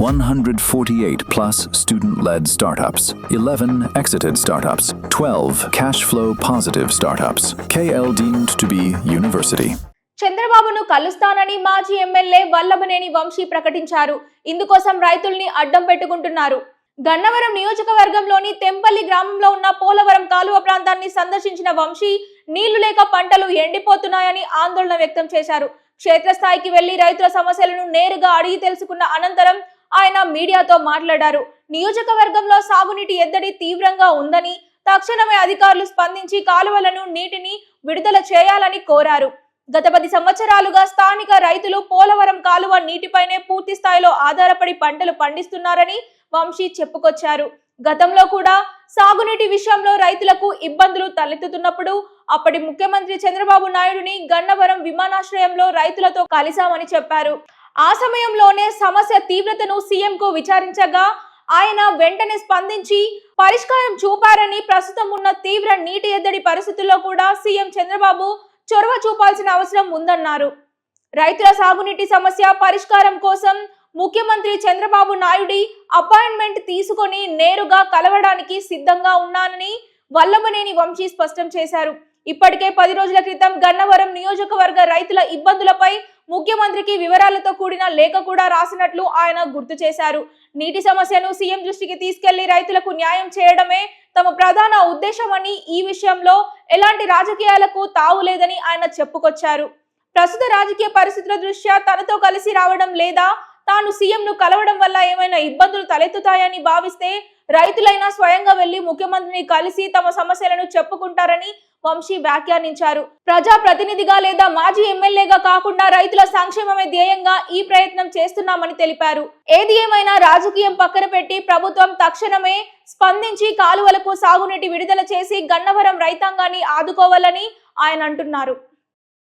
148 plus student-led startups, 11 exited startups, 12 cash flow positive startups. KL deemed to be university. చంద్రబాబును కలుస్తానని మాజీ MLA Vallabhaneni Vamsi ప్రకటించారు. ఇందుకోసం రైతుల్ని అడ్డం పెట్టుకుంటున్నారు. గన్నవరం నియోజకవర్గంలోని తెంపల్లి గ్రామంలో ఉన్న పోలవరం కాలువ ప్రాంతాన్ని సందర్శించిన వంశీ నీళ్లు లేక పంటలు ఎండిపోతున్నాయని ఆందోళన వ్యక్తం చేశారు. క్షేత్రస్థాయికి వెళ్లి రైతుల సమస్యలను నేరుగా అడిగి తెలుసుకున్న అనంతరం ఆయన మీడియాతో మాట్లాడారు. నియోజకవర్గంలో సాగునీటి ఎద్దడి తీవ్రంగా ఉందని, తక్షణమే అధికారులు స్పందించి కాలువలను నీటిని విడుదల చేయాలని కోరారు. గత 10 సంవత్సరాలుగా స్థానిక రైతులు పోలవరం కాలువ నీటిపైనే పూర్తి స్థాయిలో ఆధారపడి పంటలు పండిస్తున్నారని వంశీ చెప్పుకొచ్చారు. గతంలో కూడా సాగునీటి విషయంలో రైతులకు ఇబ్బందులు తలెత్తుతున్నప్పుడు అప్పటి ముఖ్యమంత్రి చంద్రబాబు నాయుడుని గన్నవరం విమానాశ్రయంలో రైతులతో కలిశామని చెప్పారు. ఆ సమయంలోనే సమస్య తీవ్రతను సీఎంకు విచారించగా ఆయన వెంటనే స్పందించి పరిష్కారం చూపారని, ప్రస్తుతం ఉన్న తీవ్ర నీటి ఎద్దడి పరిస్థితుల్లో కూడా సీఎం చంద్రబాబు చొరవ చూపాల్సిన అవసరం ఉందన్నారు. రైతుల సాగునీటి సమస్య పరిష్కారం కోసం ముఖ్యమంత్రి చంద్రబాబు నాయుడి అపాయింట్మెంట్ తీసుకొని నేరుగా కలవడానికి సిద్ధంగా ఉన్నానని వల్లభనేని వంశీ స్పష్టం చేశారు. ఇప్పటికే 10 రోజుల క్రితం గన్నవరం నియోజకవర్గ రైతుల ఇబ్బందులపై ముఖ్యమంత్రికి వివరాలతో కూడిన లేఖ కూడా రాసినట్లు ఆయన గుర్తు చేశారు. నీటి సమస్యను సీఎం దృష్టికి తీసుకెళ్లి రైతులకు న్యాయం చేయడమే తమ ప్రధాన ఉద్దేశమని, ఈ విషయంలో ఎలాంటి రాజకీయాలకు తావులేదని ఆయన చెప్పుకొచ్చారు. ప్రస్తుత రాజకీయ పరిస్థితుల దృష్ట్యా తనతో కలిసి రావడం లేదా తాను సీఎంను కలవడం వల్ల ఏమైనా ఇబ్బందులు తలెత్తుతాయని భావిస్తే రైతులైనా స్వయంగా వెళ్లి ముఖ్యమంత్రిని కలిసి తమ సమస్యలను చెప్పుకుంటారని వంశీ వ్యాఖ్యానించారు. ప్రజా ప్రతినిధిగా లేదా మాజీ ఎమ్మెల్యేగా కాకుండా రైతుల సంక్షేమమే ధ్యేయంగా ఈ ప్రయత్నం చేస్తున్నామని తెలిపారు. ఏది ఏమైనా రాజకీయం పక్కన పెట్టి ప్రభుత్వం తక్షణమే స్పందించి కాలువలకు సాగునీటి విడుదల చేసి గన్నవరం రైతాంగాన్ని ఆదుకోవాలని ఆయన అంటున్నారు.